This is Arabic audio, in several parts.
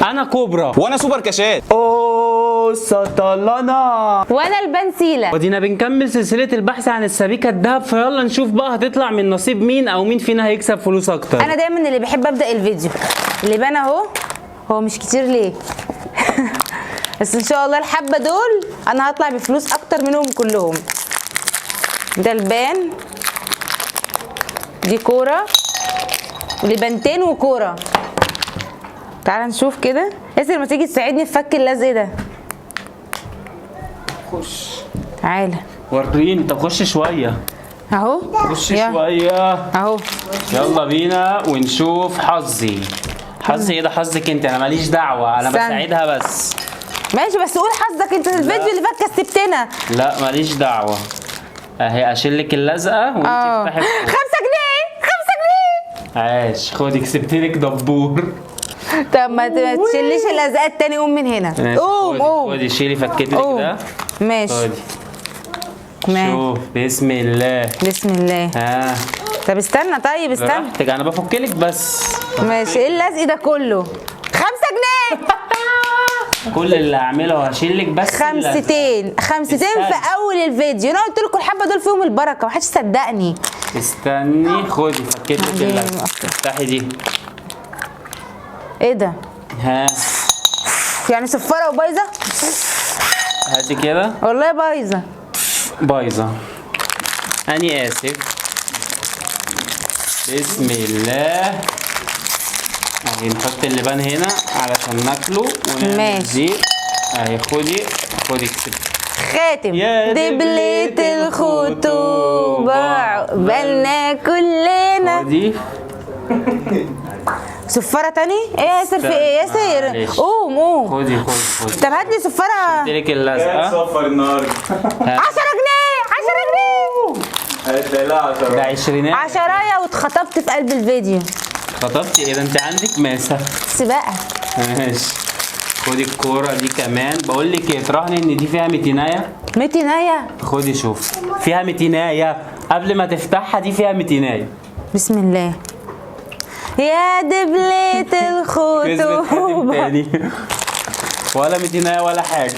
انا كوبرا. وانا سوبر كاشات. اوه سطلانة. وانا البنسيله. ودينا بنكمل سلسله البحث عن السبيكه الذهب، فيلا نشوف بقى هتطلع من نصيب مين او مين فينا هيكسب فلوس اكتر. انا دايما اللي بحب ابدا الفيديو. اللي بان اهو هو مش كتير ليه بس ان شاء الله الحبه دول انا هطلع بفلوس اكتر منهم كلهم. ده البان، دي كوره، لبنتين وكوره. تعال نشوف كده. ياسر ما تيجي تساعدني في فك اللزق ده. خش تعالى وريني. طب خش شويه. اهو خش شويه اهو. يلا بينا ونشوف حظي. حظي ايه ده؟ حظك انت، انا ماليش دعوه، انا بساعدها بس. ماشي بس قول حظك انت. الفيديو اللي فات كسبتنا. لا ماليش دعوه. اهي اشيل لك اللزقه وانت تفتحي 5 جنيه 5 جنيه. عاش، خدي كسبتلك دبور. طب ما تشيليش اللزقات تاني. قوم من هنا. قوم قوم. خدي شيلي فكتلك ده. ماشي. خدي. ماشي. شوف بسم الله. بسم الله. ها طب استنى. طيب استنى. براحتك، انا بفكلك بس. ماشي. ايه اللزق ده كله؟ 5 جنيه. كل اللي هعمله هشيلك بس خمستين في اول الفيديو. انا قلت لكم الحبه دول فيهم البركه، محدش صدقني. استني خدي فكتلك اللزقه. افتحي دي. ايه ده؟ ها يعني صفاره وبايظه؟ هاتي كده. والله بايظه. بايظه. اني اسف. بسم الله. اهي نحط اللبان هنا علشان ناكله ونعمل ماشي. دي. اهي خدي كسبت. خاتم يا دبلة الخطوبة عقبالنا كلنا. خدي. صفارة تاني؟ ايه يا ياسر؟ في ايه يا ياسر؟ معلش. قوم. خدي. طب هات لي صفارة. اديلك اللزقه. صفر النهارده. 10 جنيه 10 جنيه. هتلاقي لها 10. ده عشرينات. عشراية واتخطبت في قلب الفيديو. خطبتي ايه ده؟ انت عندك ماسه. سباقة. ماشي. خدي الكوره دي كمان. بقول لك ايه، تراهني ان دي فيها 200. 200. خدي شوف فيها 200 قبل ما تفتحها. دي فيها 200. بسم الله. يا دبلة الخطوبة. تاني ولا 200 ولا حاجه.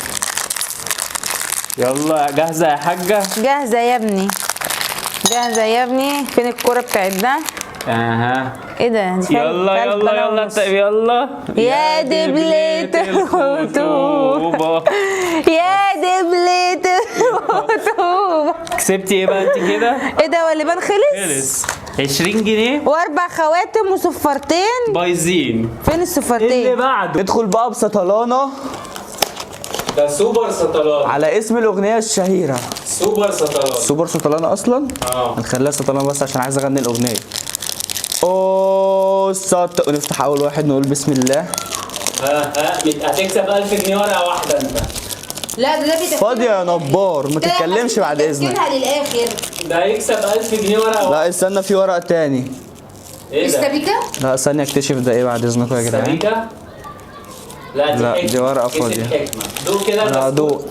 يلا جاهزه يا حاجه؟ جاهزة يا ابني. جاهزة يا ابني. فين الكورة بتاعت ده؟ اها. ايه ده؟ دي يلا يلا يا دبلة الخطوبة. يا دبلة الخطوبة. كسبتي ايه بقى انت كده؟ ايه ده؟ واللي بان خلص 20 جنيه واربع خواتم وصفارتين بايظين. فين الصفارتين؟ اللي بعده ندخل بقى بسطلانة ده سوبر سطلان على اسم الأغنية الشهيرة. سوبر سطلان. سوبر سطلانة أصلا؟ هنخليها سطلانة بس عشان عايز أغني الأغنية. أوه ونفتح أول واحد نقول بسم الله. هتكسب 1000 جنيه ورقة واحدة أنت. لا ده بيتكلم. فاضي يا نبار ما تتكلمش بعد إذنك. للآخر. ده هيكسب 1000 جنيه ورقة واحدة. لا استنى في ورق تاني. إيه ده؟ السبيكة؟ لا استني أكتشف ده إيه بعد إذنكم يا جدعان. سبيكة؟ لا دي لا، حكمة. دي ورقة كسب فاضية. حكمة. دوق كده لا بس. دوق.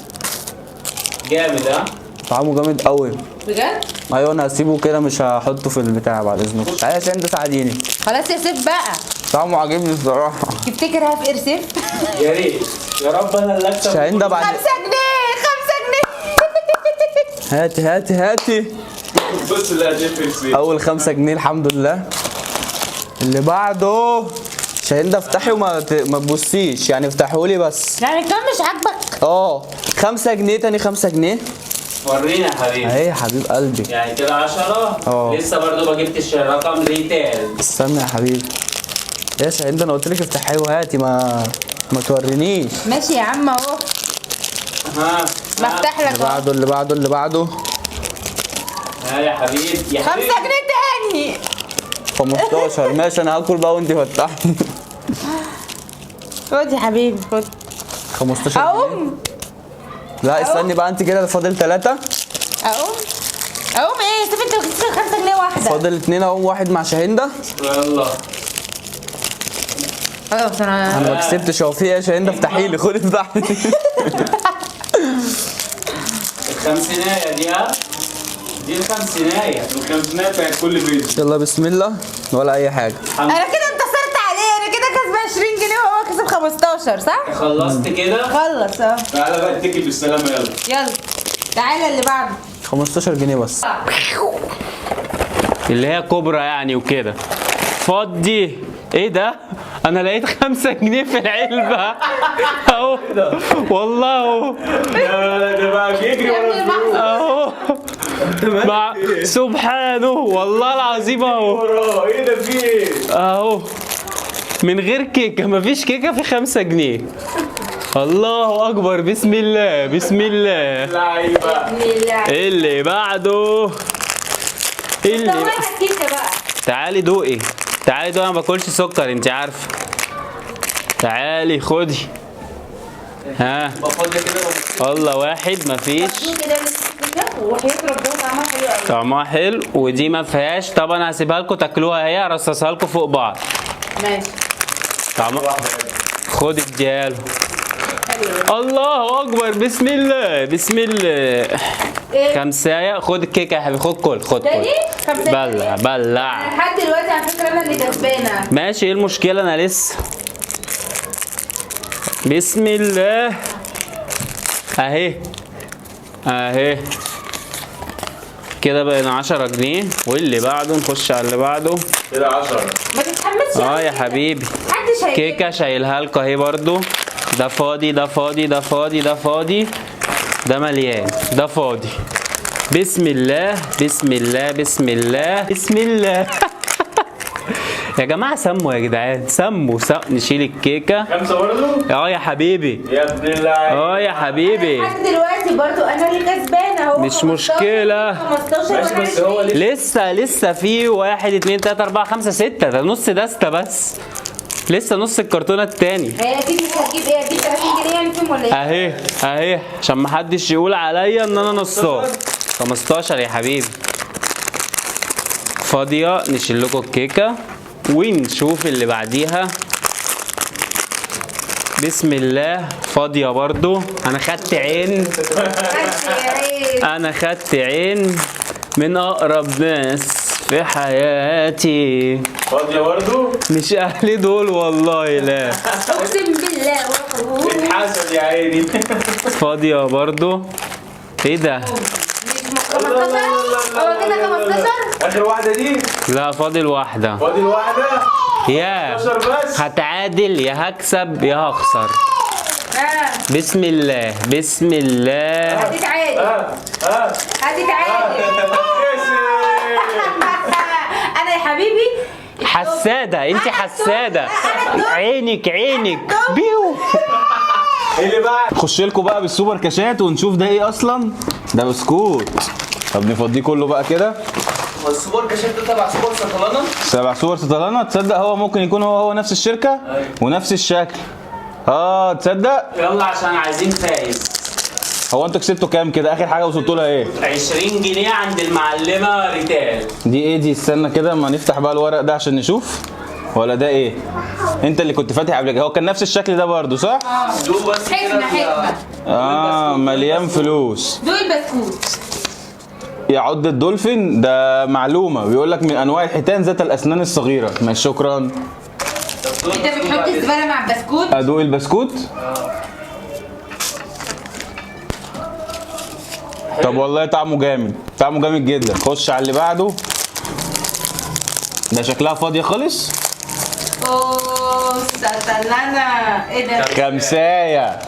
جامد ها؟ طعمه جامد قوي. بجد؟ ايوه انا هسيبه كده مش هحطه في البتاع بعد اذنكم. تعالى عشان انت ساعديني. خلاص يا سيف بقى. طعمه عاجبني الصراحه. تفتكر هفقر سيف؟ يا ريت يا رب أنا اللي أكسب. شاهين ده بعد 5 جنيه 5 جنيه. هاتي بص اللي هتفرق فيه. اول 5 جنيه الحمد لله. اللي بعده شاهين ده افتحي وما ما تبصيش يعني افتحوا لي بس. يعني كم مش عاجبك؟ 5 جنيه تاني 5 جنيه. ورينا يا حبيبي. اهي يا حبيب قلبي. يعني كده 10. لسه برضه ما جبتش الرقم ريتال. استنى يا حبيبي. يا شاهين ده انا قلت لك افتحي وهاتي ما تورينيش. ماشي يا عم اهو. بفتح لك اهو. اللي بعده ها يا حبيبي 5 جنيه تاني. 15. ماشي انا هاكل بقى وانت فتحي. خد يا حبيبي خد. 15 اقوم. لا استني بقى انت كده فاضل 3. اقوم ايه؟ سيب انت وكسبت 5 جنيه واحدة. فاضل 2 اهو. واحد مع شاهين ده. يلا. خلاص انا ما كسبتش. هو في ايه يا شاهين ده؟ افتحي لي. خد افتحي. الخمسيناية دي ها؟ دي الخمسيناية بتاعت كل فيديو. يلا بسم الله. ولا اي حاجه. انا كده انتصرت عليه. انا كده كسبان 20 جنيه وهو كسب 15. 15 صح؟ خلصت كده؟ خلص تعالى بقى اتكل بالسلامه يلا. يلا تعالى اللي بعده. 15 جنيه بس. اللي هي كبرى يعني وكده. فضي ايه ده؟ انا لقيت 5 جنيه في العلبة اهو والله اهو. ده بقى بيجري ورا الفلوس. اهو سبحانه والله العظيم اهو. وراه ايه ده في ايه؟ اهو من غير كيكة، مفيش كيكة في 5 جنيه. الله اكبر، بسم الله بسم الله. لعيبه. اللي بعده اللي كيكه بقى. تعالي دوقي، تعالي دوقي، انا ما باكلش سكر انت عارفه. تعالي خدي. ها بفضل كده. الله واحد مفيش. وحياة ربنا طعمها حلو قوي. طعمها حلو ودي ما فيهاش. طبعا هسيبها لكم تاكلوها، هي ارصصها لكم فوق بعض. ماشي. طعمها خدي اديها له. الله اكبر، بسم الله بسم الله. ايه؟ خمسايه. خد الكيكه يا حبيبي، خد كل خد تاني؟ كل. خمسة بلع بلع. انا لحد دلوقتي على فكره انا اللي كسبانه. ماشي، ايه المشكله؟ انا لسه. بسم الله اهي اهي كده بقينا 10 جنيه. واللي بعده نخش على اللي بعده. كده 10. ما تتحمسش يا حبيبي محدش هيجيب. كيكه شايلها لكم اهي برضو. ده فاضي ده فاضي ده فاضي ده فاضي ده مليان ده فاضي. بسم الله بسم الله بسم الله بسم الله. يا جماعه سموا يا جدعان، سموا نشيل الكيكه. 5 برضه؟ يا حبيبي. يا ابن اللعيبه. يا حبيبي. لحد دلوقتي برضو انا اللي كسبانه اهو. مش مشكلة. 15 ماشي، وانا بس هو 20. لسه في 1 2 3 4 5 6. ده نص دستة بس. لسه نص الكرتونة التاني. هي اكيد مش هتجيب ايه؟ هتجيب 30 جنيه يعني فيهم ولا ايه؟ اهي اهي عشان محدش يقول عليا ان انا نصاب. 15 يا حبيبي. فاضية. نشيل لكم الكيكة ونشوف اللي بعديها. بسم الله. فاضية برضو. انا خدت عين. انا خدت عين من اقرب ناس في حياتي. فاضيه برضه؟ مش اهلي دول والله، لا. اقسم بالله وحقوق. اتحسد يا عيني. فاضية برضو. ايه ده؟ مش 15 هو كده 15. اخر واحده دي. لا فاضل واحدة. فاضل واحده. يا 15 بس. هتعادل يا هكسب يا هخسر. بسم الله بسم الله. هتتعادل هتتعادل. انا يا حبيبي حسادة انت حسادة. عينك بيو. اللي بعد. نخش لكم بقى بالسوبر كاشات ونشوف ده ايه اصلا. ده بسكوت. طب نفضيه كله بقى كده. هو السوبر كاشات ده تبع سوبر سطلانه؟ 7 سوبر سطلانة. تصدق هو ممكن يكون هو نفس الشركة ونفس الشكل. تصدق. يلا عشان عايزين فايز. هو انتوا كسبتوا كام كده؟ اخر حاجة وصلتوا لها ايه؟ 20 جنيه عند المعلمة ريتال. دي ايه دي؟ استنى كده اما نفتح بقى الورق ده عشان نشوف. ولا ده ايه؟ انت اللي كنت فاتح قبل كده. هو كان نفس الشكل ده برضه صح؟ دوق بس كده. حكمه مليان فلوس. دول البسكوت. يعض الدولفين ده معلومة. بيقول لك من انواع الحيتان ذات الاسنان الصغيرة. ماشي شكرا. انت بتحط الزباله مع البسكوت. ادوق البسكوت. طب والله طعمه جامد، طعمه جامد جدا. خش على اللي بعده. ده شكلها فاضية خالص. اوه سطلانة. ايه ده؟ خمساية.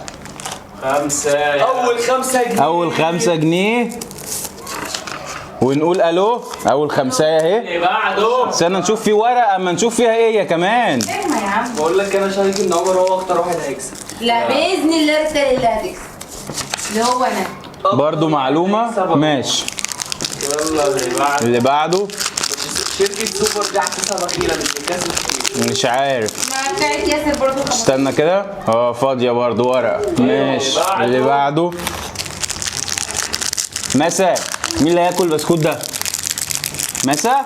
5. اول 5 جنيه. اول 5 جنيه. ونقول الو. اول خمساية اهي. اللي بعده. استنى نشوف في ورقة اما نشوف فيها ايه يا كمان. فاهمة يا عم. بقول لك انا شايف ان عمر هو اكتر واحد هيكسب. لا باذن الله التاني اللي هتكسب اللي هو انا. برضو معلومة. ماشي. يلا اللي بعد. اللي بعده. شركه سوبر دي هتكسب اخيرا مش بتكسب كتير. مش عارف. ما بتاعت ياسر برضو 15. استنى كده. فاضية برضو ورقة. ماشي. اللي بعده. مسا. مين اللي هياكل البسكوت ده؟ مسا؟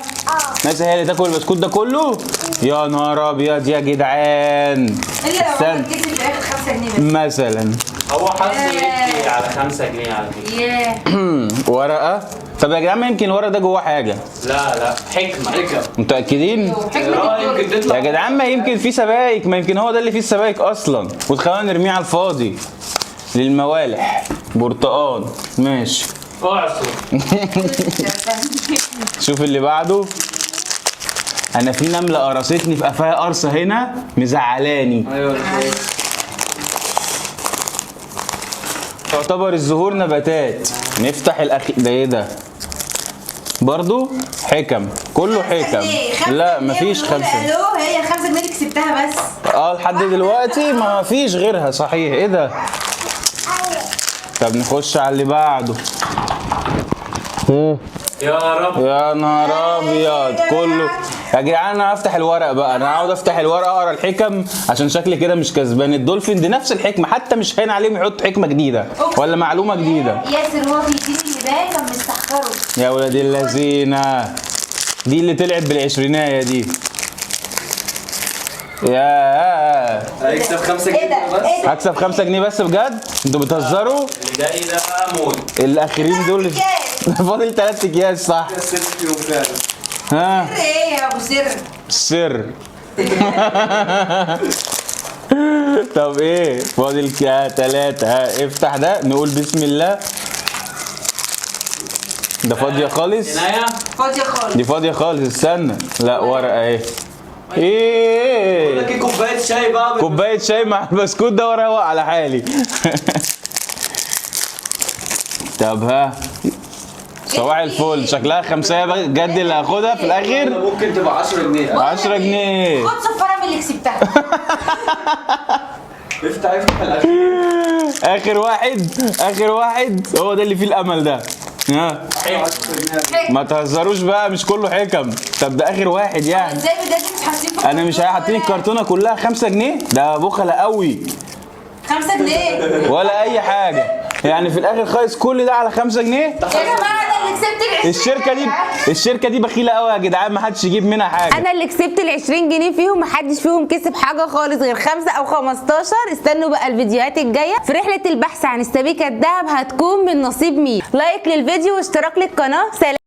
مسا هي اللي تاكل البسكوت ده كله؟ يا نهار ابيض يا جدعان. اللي لو استنى. واحد كسب في اخر 5 جنيه بس. مثلا هو حظ يدي على 5 جنيه على فكرة. ياه. ورقة طب يا جدعان ما يمكن الورق ده جواه حاجه. لا حكمه. متاكدين؟ يمكن تطلع. يا جدعان ما يمكن في سبايك، ما يمكن هو ده اللي فيه السبايك اصلا وتخلينا نرميه على الفاضي للموالح. برتقال ماشي. اعصر. شوف اللي بعده. انا في نمله قرصتني في قفايا قرصه هنا مزعلاني. ايوه تعتبر الزهور نباتات. نفتح ده ايه ده؟ برضو حكم، كله حكم. لا مفيش 5. الو هي 5 جنيه اللي كسبتها بس. لحد دلوقتي ما فيش غيرها صحيح. ايه ده؟ طب نخش على اللي بعده. يا رب. يا نهار ابيض كله. يا جدعان انا هفتح الورق بقى، انا هقعد افتح الورق اقرا الحكم عشان شكلي كده مش كسبان. الدولفين دي نفس الحكمه، حتى مش هين عليهم يحط حكمه جديده ولا معلومه جديده. ياسر هو بيديني الهدايه كان مستحقره. يا ولاد اللذينه، دي اللي طلعت بالعشرينايه دي. يا هيكسب 5 جنيه بس. هكسب 5 جنيه بس بجد؟ انتوا بتهزروا؟ اللي جاي ده بقى موت. الاخرين دول فاضل 3 اكياس صح؟ كسبت فيهم فعلا. ها ايه يا ابو سر؟ السر. طب ايه فاضل 3. افتح ده نقول بسم الله. ده فاضيه خالص. عناية. فاضيه خالص. دي فاضيه خالص. استنى لا ورقه اهي. بقول ايه لك ايه، كوبايه شاي بقى. كوبايه شاي مع البسكوت ده وروق على حالي. طب ها صباح الفل. شكلها 5 بجد اللي هاخدها في الاخر. ممكن تبقى 10 جنيه. 10 جنيه. خد صفاره من اللي كسبتها. افتح الاخير. اخر واحد هو ده اللي فيه الامل ده. ها 10 جنيه. ما تهزروش بقى، مش كله حكم. طب ده اخر واحد يعني. ازاي بجد مش حاسين في انا مش حاطين الكرتونه كلها 5 جنيه. ده بخله قوي 5 جنيه ولا اي حاجه يعني. في الاخر خالص كل ده على 5 جنيه. يا جماعه انا اللي كسبت الشركه دي بخيله قوي يا جدعان، ما حدش يجيب منها حاجه. انا اللي كسبت ال 20 جنيه فيهم، محدش فيهم كسب حاجه خالص غير 5 أو 15. استنوا بقى الفيديوهات الجايه في رحله البحث عن السبيكه الذهب هتكون من نصيب مين. لايك للفيديو واشتراك للقناه. سلام.